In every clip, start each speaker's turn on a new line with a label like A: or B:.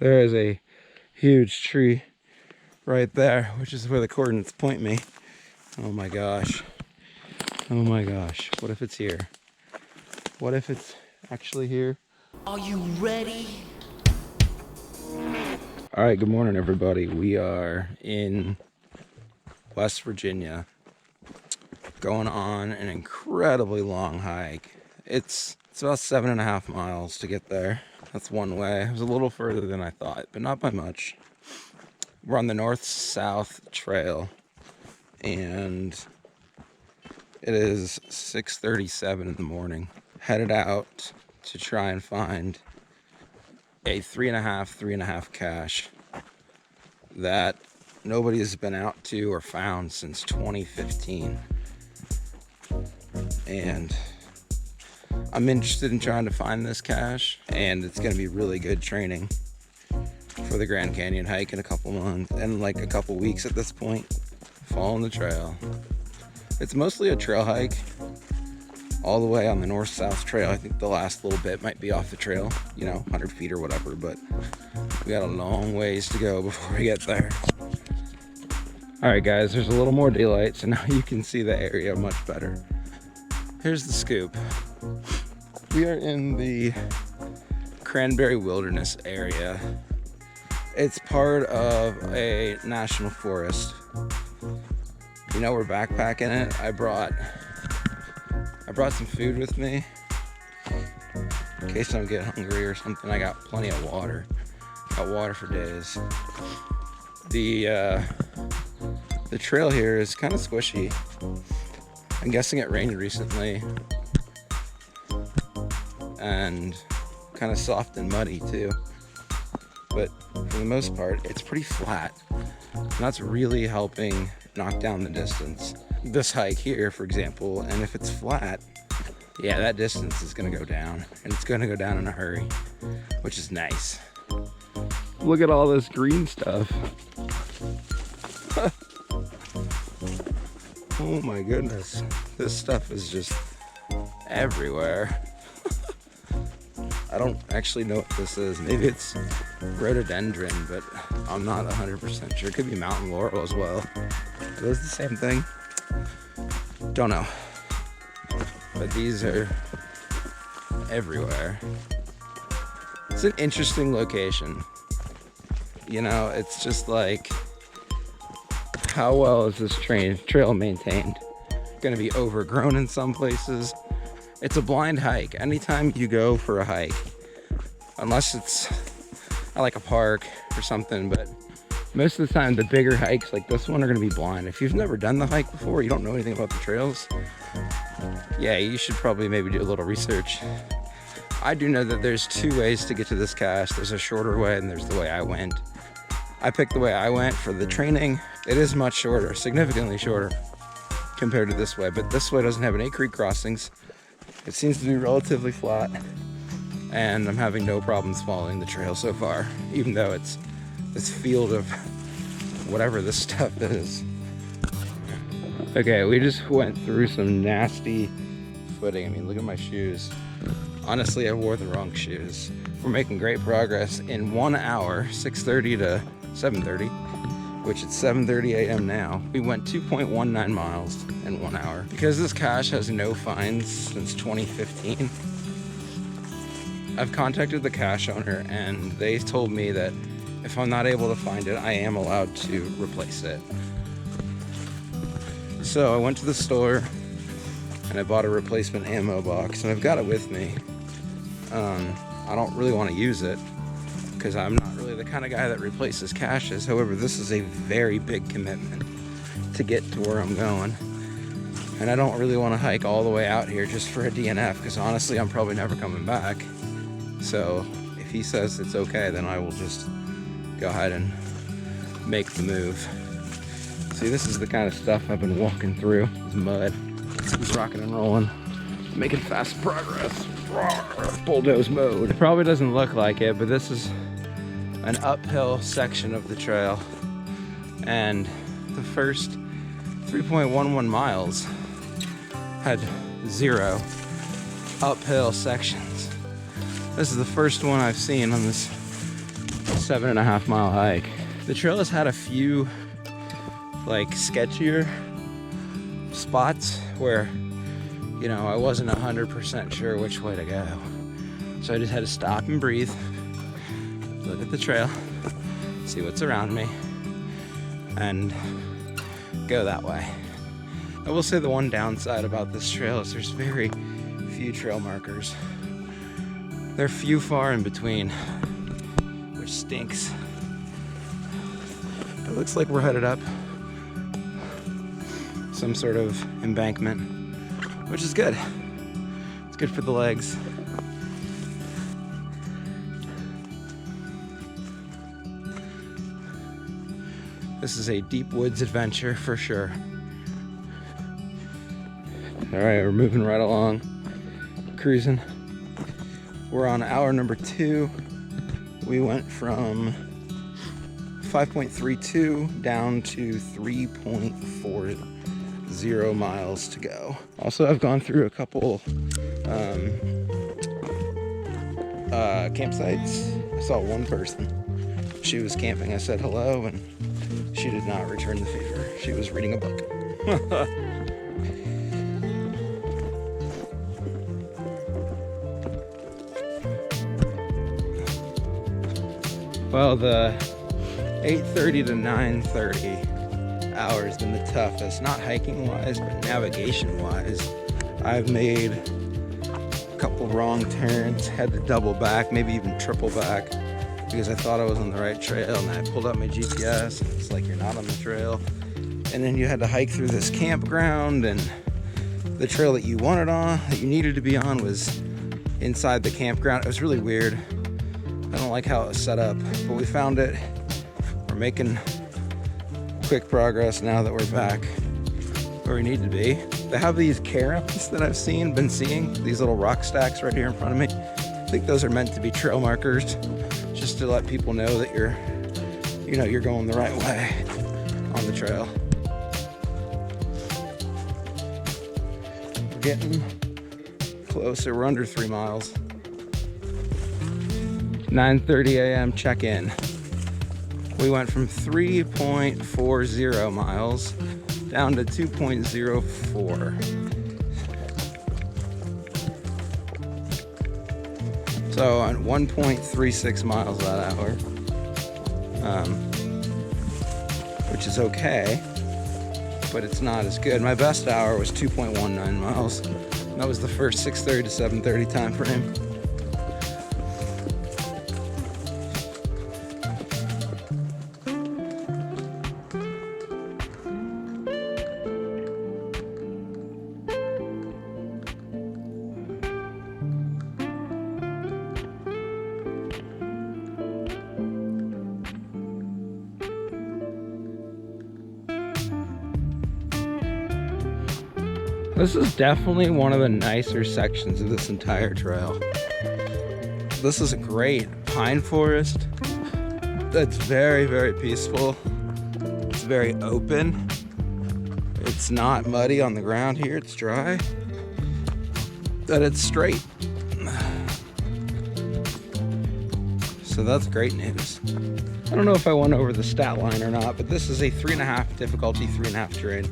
A: There is a huge tree right there, which is where the coordinates point me. Oh my gosh. Oh my gosh. What if it's here? What if it's actually here?
B: Are you ready?
A: All right, good morning, everybody. We are in West Virginia, going on an incredibly long hike. It's about 7.5 miles to get there. That's one way. It was a little further than I thought, but not by much. We're on the north-south trail, and it is 6:37 in the morning. Headed out to try and find a 3.5 cache that nobody has been out to or found since 2015. And I'm interested in trying to find this cache, and it's going to be really good training for the Grand Canyon hike in a couple months, and like a couple weeks at this point, following the trail. It's mostly a trail hike all the way on the north-south trail. I think the last little bit might be off the trail, 100 feet or whatever, but we got a long ways to go before we get there. All right, guys, there's a little more daylight, so now you can see the area much better. Here's the scoop. We are in the Cranberry Wilderness area. It's part of a national forest. We're backpacking it. I brought some food with me in case I don't get hungry or something. I got plenty of water. Got water for days. The trail here is kind of squishy. I'm guessing it rained recently, and kind of soft and muddy too. But for the most part, it's pretty flat. And that's really helping knock down the distance. This hike here, for example, and if it's flat, yeah, that distance is gonna go down, and it's gonna go down in a hurry, which is nice. Look at all this green stuff. Oh my goodness, this stuff is just everywhere. I don't actually know what this is. Maybe it's rhododendron, but I'm not 100% sure. It could be mountain laurel as well. Are those the same thing? Don't know. But these are everywhere. It's an interesting location. It's just like, how well is this trail maintained? Going to be overgrown in some places. It's a blind hike. Anytime you go for a hike, unless it's at like a park or something, but most of the time the bigger hikes like this one are going to be blind. If you've never done the hike before, you don't know anything about the trails, yeah, you should probably maybe do a little research. I do know that there's two ways to get to this cache. There's a shorter way and there's the way I went. I picked the way I went for the training. It is much shorter, significantly shorter compared to this way, but this way doesn't have any creek crossings. It seems to be relatively flat, and I'm having no problems following the trail so far, even though it's this field of whatever this stuff is. Okay, we just went through some nasty footing. I mean, look at my shoes. Honestly, I wore the wrong shoes. We're making great progress in 1 hour, 6:30 to 7:30, which it's 7:30 a.m. now. We went 2.19 miles in 1 hour. Because this cache has no finds since 2015, I've contacted the cache owner, and they told me that if I'm not able to find it, I am allowed to replace it. So I went to the store and I bought a replacement ammo box, and I've got it with me. I don't really want to use it because I'm not really the kind of guy that replaces caches. However, this is a very big commitment to get to where I'm going. And I don't really want to hike all the way out here just for a DNF, because honestly, I'm probably never coming back. So if he says it's okay, then I will just go ahead and make the move. See, this is the kind of stuff I've been walking through. It's mud. It's rocking and rolling. Making fast progress. Bulldoze mode. It probably doesn't look like it, but this is an uphill section of the trail. And the first 3.11 miles had 0 uphill sections. This is the first one I've seen on this 7.5 mile hike. The trail has had a few like sketchier spots where, you know, I wasn't 100% sure which way to go. So I just had to stop and breathe, look at the trail, see what's around me, and go that way. I will say the one downside about this trail is there's very few trail markers. They're few far in between, which stinks. It looks like we're headed up some sort of embankment, which is good. It's good for the legs. This is a deep woods adventure for sure. All right, we're moving right along, cruising. We're on hour number 2. We went from 5.32 down to 3.40 miles to go. Also, I've gone through a couple campsites. I saw one person. She was camping. I said hello, and she did not return the favor. She was reading a book. Well, the 8:30 to 9:30 hour has been the toughest, not hiking wise, but navigation wise. I've made a couple wrong turns, had to double back, maybe even triple back, because I thought I was on the right trail, and I pulled up my GPS, and it's like you're not on the trail. And then you had to hike through this campground, and the trail that you wanted on, that you needed to be on, was inside the campground. It was really weird. I don't like how it was set up, but we found it. We're making quick progress now that we're back where we need to be. They have these caroms that I've been seeing, these little rock stacks right here in front of me. I think those are meant to be trail markers, just to let people know that you're going the right way on the trail. We're getting closer. We're under 3 miles. 9:30 a.m. check-in. We went from 3.40 miles down to 2.04. So on 1.36 miles that hour, which is okay, but it's not as good. My best hour was 2.19 miles. That was the first 6:30 to 7:30 time frame. This is definitely one of the nicer sections of this entire trail. This is a great pine forest that's very, very peaceful. It's very open. It's not muddy on the ground here, it's dry. But it's straight. So that's great news. I don't know if I went over the stat line or not, but this is a 3.5 difficulty, 3.5 terrain.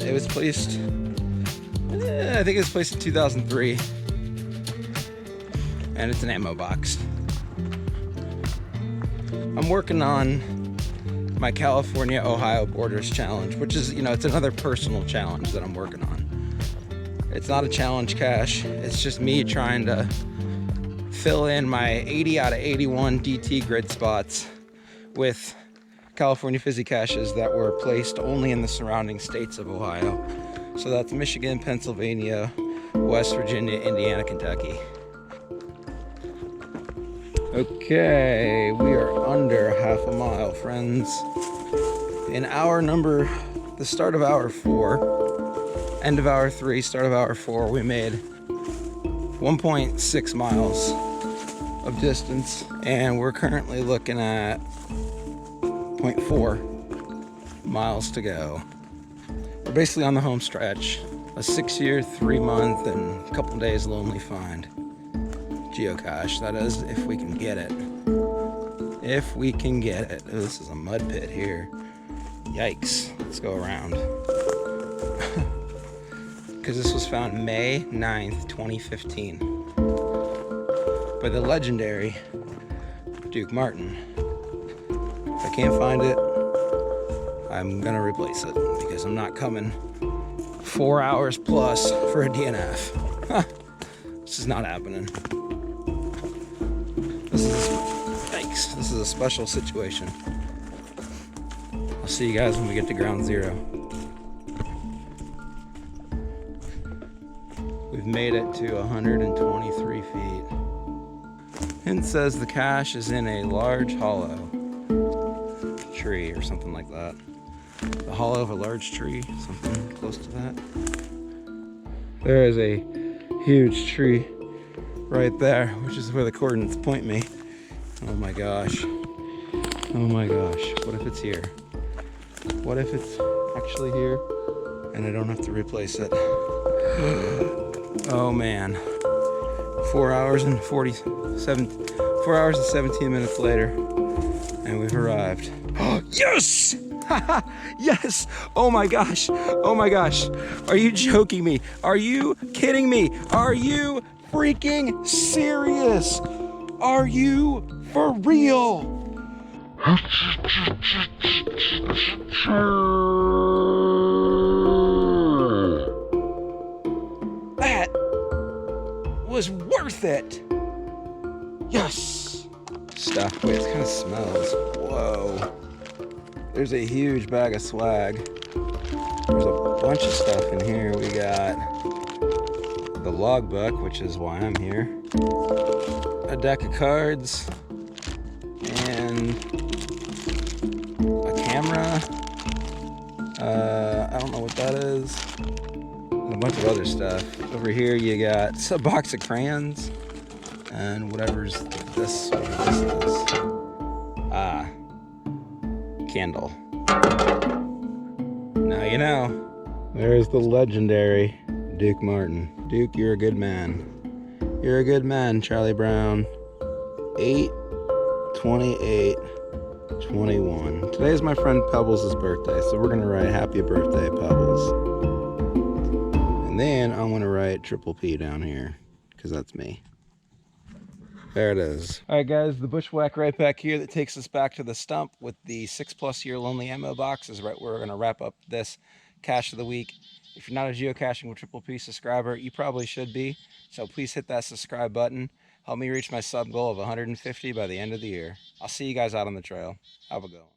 A: It was placed, I think it was placed in 2003, and it's an ammo box. I'm working on my California-Ohio Borders Challenge, which is, it's another personal challenge that I'm working on. It's not a challenge cache, it's just me trying to fill in my 80 out of 81 DT grid spots with California fizzy caches that were placed only in the surrounding states of Ohio. So that's Michigan, Pennsylvania, West Virginia, Indiana, Kentucky. Okay, we are under half a mile, friends. In the start of hour 4, end of hour 3, start of hour 4, we made 1.6 miles of distance, and we're currently looking at 0.4 miles to go. We're basically on the home stretch. A 6-year, 3-month, and a couple days lonely find. Geocache, that is, if we can get it. If we can get it. Oh, this is a mud pit here. Yikes. Let's go around. Because this was found May 9th, 2015 by the legendary Duke Martin. If I can't find it, I'm gonna replace it because I'm not coming 4 hours plus for a DNF. This is not happening. Yikes, this is a special situation. I'll see you guys when we get to ground zero. We've made it to 123 feet. Hint says the cache is in a large hollow tree or something like that. The hollow of a large tree, something close to that. There is a huge tree right there, which is where the coordinates point me. Oh my gosh. Oh my gosh. What if it's here? What if it's actually here and I don't have to replace it? Oh man. 4 hours and 17 minutes later, and we've arrived. Yes! Yes! Oh my gosh! Oh my gosh! Are you joking me? Are you kidding me? Are you freaking serious? Are you for real? That was worth it! Yes! Stuff. Wait, it kind of smells. Whoa. There's a huge bag of swag. There's a bunch of stuff in here. We got the logbook, which is why I'm here. A deck of cards. And a camera. I don't know what that is. And a bunch of other stuff. Over here you got a box of crayons. And whatever's this, whatever this is. Ah. Candle. Now you know. There's the legendary Duke Martin. Duke, you're a good man. You're a good man, Charlie Brown. 8/28/21. Today's my friend Pebbles' birthday, so we're gonna write happy birthday, Pebbles. And then I'm gonna write Triple P down here, because that's me. There it is. All right, guys, the bushwhack right back here that takes us back to the stump with the 6+ year lonely ammo box is right where we're gonna wrap up this cache of the week. If you're not a Geocaching with Triple P subscriber, you probably should be. So please hit that subscribe button. Help me reach my sub goal of 150 by the end of the year. I'll see you guys out on the trail. Have a good one.